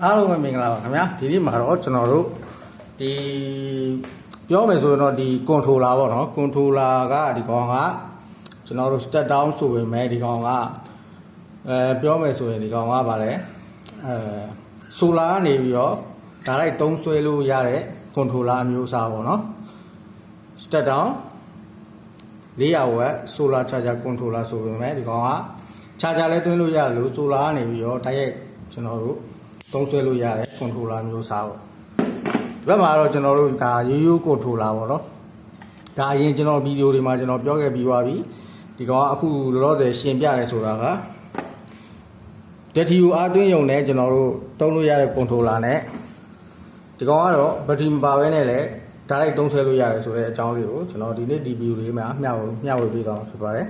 အားလုံးပဲမင်္ဂလာပါခင်ဗျာဒီနေ့မှာတော့ကျွန်တော်တို့ဒီပြောမယ်ဆိုရင်တော့ဒီ controller ပေါ့နော် controller ကဒီကောင်ကကျွန်တော်တို့ step down ဆိုပေမဲ့ဒီကောင်ကပြောမယ်ဆိုရင်ဒီကောင်ကဗာလဲsolar ကနေပြီးတော့ဒါလိုက်သုံးဆွဲလို့ရတဲ့ controller အမျိုးအစားပေါ့နော် step down 400 watt solar charger controller ဆိုပေမဲ့ဒီကောင်က charger လည်းတွင်းလို့ရလို့ solar ကနေပြီးတော့တိုက်ရိုက်ကျွန်တော်တို့သုံးဆွဲလို့ရတဲ့ controller မျိုးစားပေါ့ဒီဘက်မှာတော့ကျွန်တော်တို့ဒါရိုးရိုး controller ပေါ့နော်ဒါအရင်ကျွန်တော်ဗီဒီယိုတွေမှာကျွန်တော်ပြောခဲ့ပြီးသွားပြီဒီကောင်ကအခုလောလောဆယ်ရှင်းပြရဲဆိုတာက DTU အားသွင်းရုံနဲ့ကျွန်တော်တို့သုံးလို့ရတဲ့ controller နဲ့ဒီကောင်ကတော့ဘက်ထရီမပါဘဲနဲ့လည်းဒါလိုက်သုံးဆွဲလို့ရတယ်ဆိုတဲ့အကြောင်းလေးကိုကျွန်တော်ဒီနေ့ဒီဗီဒီယိုလေးမှာမျှဝေပေးသွားမှာဖြစ်ပါတယ်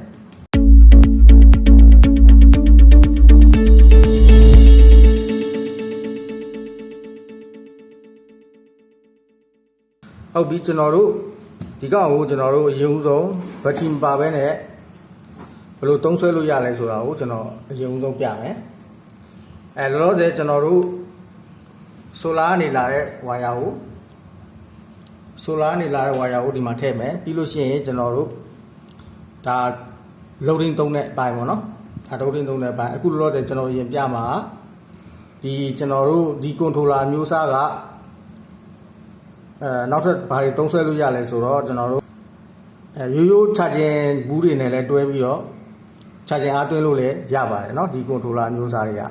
ဟုတ်ပြီကျွန်တော်တို့ဒီကောင်ကိုကျွန်တော်တို့အရင်ဆုံးဘက်ထရီမပါဘဲနဲ့ဘယ်လိုသုံးဆွဲလို့ရလဲဆိုတာကိုကျွန်တော်အရင်ဆုံးပြမယ်လောလောဆယ်ကျွန်တော်တို့ solar နေလာတဲ့ဝါယာကို solar နေလာတဲ့ဝါယာကိုဒီမှာထည့်မယ်ပြီးလို့ရှိရင်ကျွန်တော်တို့ဒါ loading သုံးတဲ့အပိုင်းပေါ့နော်ဒါ loading သုံးတဲ့အပိုင်းအခုလောလောဆယ်ကျွန်တော်ရင်ပြမှာဒီကျွန်တော်တို့ဒီ controller မျိုးစားကနောက်ထပ်ဘာတွေသုံးဆွဲလို့ရလဲဆိုတော့ကျွန်တော်တို့ရိုးရိုး charging ဘူးတွေနဲ့လည်းတွဲပြီးတော့ charging အားသွင်းလို့လည်းရပါတယ်เนาะဒီ controller အမျိုးအစားတွေက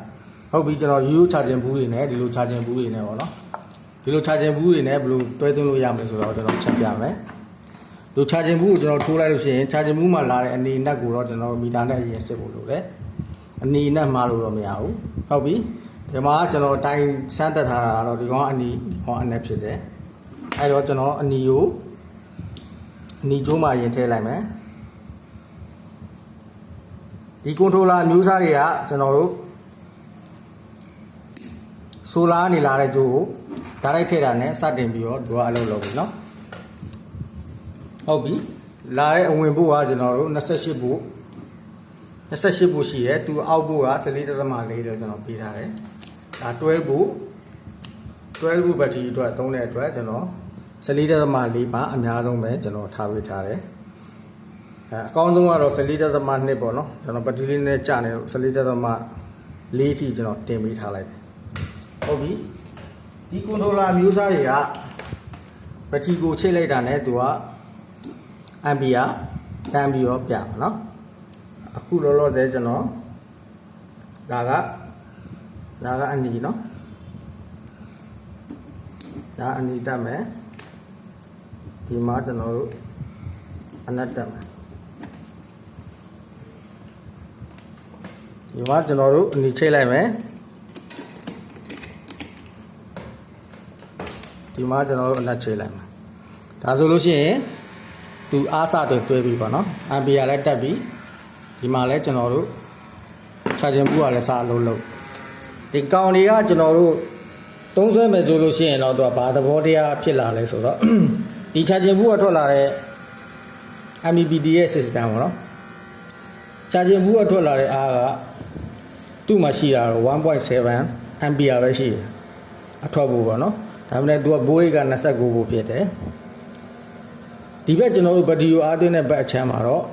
ဟုတ်ပြီကျွန်တော်ရိုးရိုး charging ဘူးတွေနဲ့ဒီလို charging ဘူးတွေနဲ့ပေါ့နော်ဒီလို charging ဘူးတွေနဲ့ဘယ်လိုတွဲသွင်းလို့ရမလဲဆိုတော့ကျွန်တော်ချက်ပြမယ်ဒီ charging ဘူးကိုကျွန်တော်ထိုးလိုက်လို့ရှိရင် charging ဘူးမှာလာတဲ့အနေနဲ့ကိုတော့ကျွန်တော်မီတာနဲ့အရင်စစ်ဖို့လုပ်တယ်အနေနဲ့မှားလို့တော့မရဘူးဟုတ်ပြီဒီမှာကျွန်တော်တိုင်းစမ်းတက်ထားတာတော့ဒီကောင်ကအနီဒီကောင်အနဲ့ဖြစ်တယ်အဲ့တော့ကျွန်တော်အနီကိုအနီကျိုးမှရင်ထည့်လိုက်မယ်ဒီ controller မျိုးစားတွေကကျွန်တော်တို့ solar နေလာတဲ့ကျိုးကိုဒါလိုက်ထည့်တာနဲ့စတင်ပြီးတော့သူကအလုပ်လုပ်ပြီเนาะဟုတ်ပြီလာတဲ့အဝင်ဖို့ကကျွန်တော်တို့28ဖို့ရှိရဲသူအောက်ဖို့က 14.4 တော့ကျွန်တော်ပေးထားတယ်ဒါ12ဖို့ဘက်ထရီအတွက်သုံးတဲ့အတွက်ကျွန်တော် 14.4 ပါအများဆုံးပဲကျွန်တော်ထားပေးထားတယ်အကောင်းဆုံးကတော့ 14.2 ပေါ့နော်ကျွန်တော်ဘက်ထရီလေးနဲ့ကြာနေလို့ 14.4 အထိကျွန်တော်တင်ပေးထားလိုက်တယ်ဟုတ်ပြီဒီ controller မျိုးစားတွေကဘက်ထရီကိုချိတ်လိုက်တာနဲ့သူက ampere တန်းပြီးတော့ပြမှာနော်အခုလောလောဆယ်ကျွန်တော်ဒါကအနီနော်ဒါအနီတက်မယ်ဒီမှာကျွန်တော်တို့အနက်တက်မယ်ဒီမှာကျွန်တော်တို့အနီချိတ်လိုက်မယ်ဒီမှာကျွန်တော်တို့အနက်ချိတ်လိုက်မယ်ဒါဆိုလို့ရှိရင်သူအားစတွေတွဲပြီးပါနော်အမ်ပီယာလည်းတက်ပြီးဒီမှာလည်းကျွန်တော်တို့ charging ဘူးကလည်းစအလုံးလုံးဒီကောင်တွေကကျွန်တော်တို့သုံးဆွဲမယ်ဆိုလို့ရှိရင်တော့သူကဘာသဘောတရားဖြစ်လာလဲဆိုတော့ဒီ charging ဘူးကထွက်လာတဲ့ mppt ရဲ့ system ပေါ့နော် charging ဘူးကထွက်လာတဲ့အားကသူ့မှာရှိတာတော့ 1.7 ampere ပဲရှိတယ်အထွက်ဘူးပေါ့နော်ဒါပေမဲ့သူကဘိုးရိတ်က29ဘူးဖြစ်တယ်ဒီဘက်ကျွန်တော်တို့ဘက်ထရီကိုအားသွင်းတဲ့ဘက်အချမ်းမှာတော့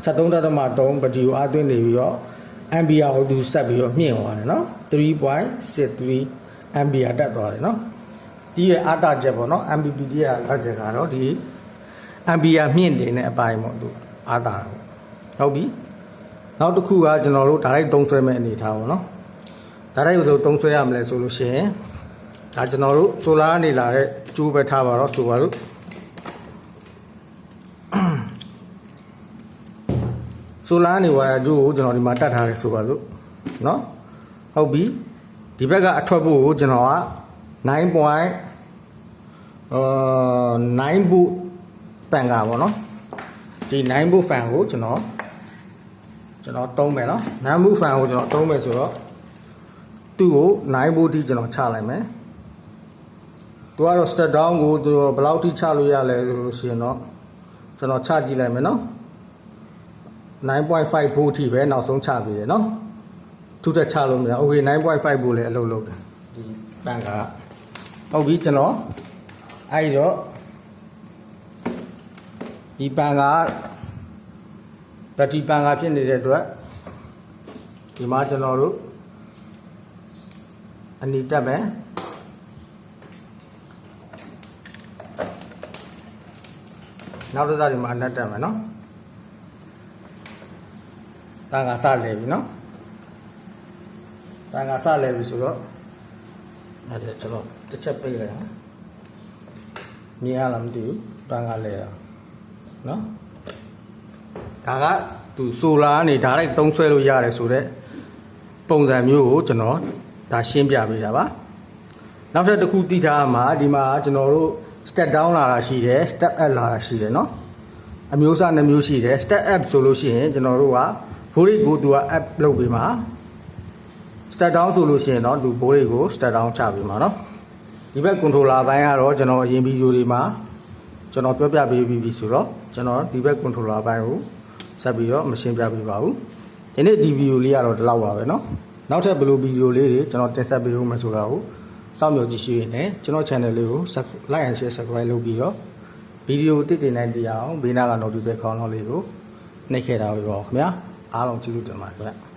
73.3 ဘက်ထရီကိုအားသွင်းနေပြီးတော့ ampere ကိုသူဆက်ပြီးတော့မြင့်သွားတယ်နော် 3.63 ampere တက်သွားတယ်နော်ဒီရဲ့အားတာချက်ပေါ့နော် mppt ရဲ့အားချက်ကတော့ဒီ ampere မြင့်တင်တဲ့အပိုင်းပေါ့သူအားတာဟုတ်ပြီနောက်တစ်ခုကကျွန်တော်တို့ဒါလိုက်သုံးဆွဲမဲ့အနေထားပေါ့နော်ဒါလိုက်ဘယ်လိုသုံးဆွဲရမလဲဆိုလို့ရှိရင်ဒါကျွန်တော်တို့ solar နေလာတဲ့ကျိုးပဲထားပါတော့ဆိုပါလို့solar နေဝါကျိုးကိုကျွန်တော်ဒီမှာတတ်ထားတယ်ဆိုပါလို့เนาะဟုတ်ပြီဒီဘက်ကအထွက်ဖို့ကိုကျွန်တော်က 9 volt ဖန်ကပေါ့နော်ဒီ9 volt ဖန်ကိုကျွန်တော်သုံးမယ်เนาะ9 volt ဖန်ကိုကျွန်တော်သုံးမယ်ဆိုတော့သူ့ကို9 volt ထိကျွန်တော်ချလိုက်မယ်သူကတော့ step down ကိုသူဘယ်လောက်ထိချလို့ရလဲလို့ရှိရင်တော့ကျွန်တော်ချကြည့်လိုက်မယ်เนาะ 9.5 volt ထိပဲနောက်ဆုံးချပေးတယ်เนาะထူးထက်ချလို့မရโอเค 9.5 volt လည်းအလုပ်လုပ်တယ်ဒီ န်ကဟုတ်ပြီကျွန်တော်အဲ့တော့ဒီပန်ကဘက်ထရီပန်ကဖြစ်နေတဲ့အတွက်ဒီမှာကျွန်တော်တို့အနီတက်မယ်နောက်တစ်စားဒီမှာအနက်တက်မယ်နော်ပန်ကစလဲပြီနော်ပန်ကစလဲပြီဆိုတော့အဲ့ဒါကျွန်တော်တစ်ချက်ပိတ်လိုက်အောင်မြင်ရလားမသိဘူးပန်ကလဲတာနော်ဒါကသူဆိုလာကနေဒါလိုက်တုံးဆွဲလို့ရတယ်ဆိုတော့ပုံစံမျိုးကိုကျွန်တော်ဒါရှင်းပြပေးတာပါနောက်ထပ်တစ်ခုသိထားမှာဒီမှာကျွန်တော်တို့ step down လာတာရှိတယ် step up လာတာရှိတယ်เนาะအမျိုးအစား2မျိုးရှိတယ် step up ဆိုလို့ရှိရင်ကျွန်တော်တို့က voltage ကိုသူက up လုပ်ပေးမှာ step down ဆိုလို့ရှိရင်တော့သူ voltage ကို step down ချပေးမှာเนาะဒီဘက် controller ဘိုင်းကတော့ကျွန်တော်အရင်ဗီဒီယိုတွေမှာကျွန်တော်ပြောပြပေးပြီးပြီဆိုတော့ကျွန်တော်ဒီဘက် controller ဘိုင်းကိုဆက်ပြီးတော့မရှင်းပြပေးပါဘူးဒီနေ့ဒီဗီဒီယိုလေးကတော့ဒီလောက်ပါပဲเนาะနောက်ထပ်ဘယ်လိုဗီဒီယိုလေးတွေကျွန်တော်တင်ဆက်ပေးဦးမယ်ဆိုတာကိုစောင့်မျှော်ကြည့်ရှုရင်းနဲ့ကျွန်တော် channel လေးကို like and share subscribe လုပ်ပြီးတော့ဗီဒီယိုတစ်တင်နိုင်တရားအောင်ဘေးနားက notification ခေါင်းလေးကိုနှိပ်ခဲ့တာပဲပေါ့ခင်ဗျာအားလုံးကျေးဇူးတင်ပါတယ်ခင်ဗျာ